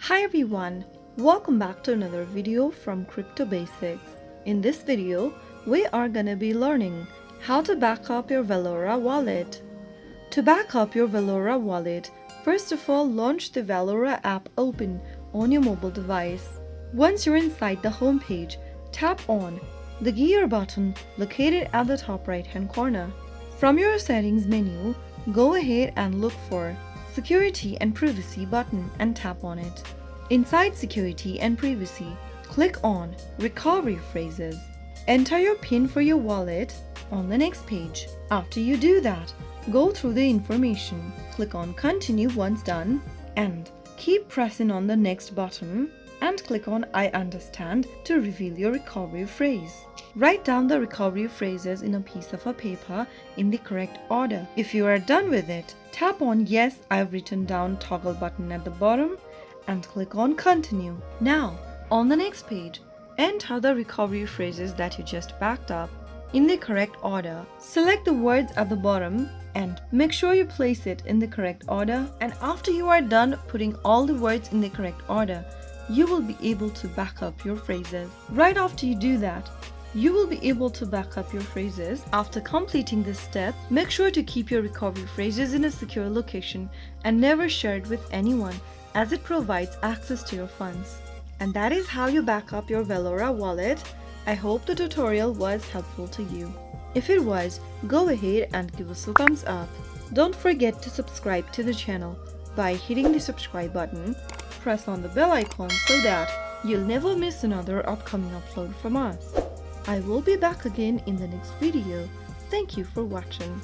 Hi everyone, welcome back to another video from Crypto Basics. In this video, we are gonna be learning how to back up your Valora wallet. To back up your Valora wallet, first of all launch the Valora app open on your mobile device. Once you're inside the home page, tap on the gear button located at the top right hand corner. From your settings menu, go ahead and look for Security and Privacy button and tap on it. Inside Security and Privacy, click on Recovery Phrases. Enter your PIN for your wallet on the next page. After you do that, go through the information, click on Continue once done, and keep pressing on the next button and click on I understand to reveal your recovery phrase. Write down the recovery phrases in a piece of a paper in the correct order. If you are done with it, tap on Yes, I've written down toggle button at the bottom and click on Continue. Now, on the next page, enter the recovery phrases that you just backed up in the correct order. Select the words at the bottom and make sure you place it in the correct order. And after you are done putting all the words in the correct order, you will be able to back up your phrases. Right after you do that, you will be able to back up your phrases. After completing this step, make sure to keep your recovery phrases in a secure location and never share it with anyone, as it provides access to your funds. And that is how you back up your Valora wallet. I hope the tutorial was helpful to you. If it was, go ahead and give us a thumbs up. Don't forget to subscribe to the channel by hitting the subscribe button. Press on the bell icon so that you'll never miss another upcoming upload from us. I will be back again in the next video. Thank you for watching.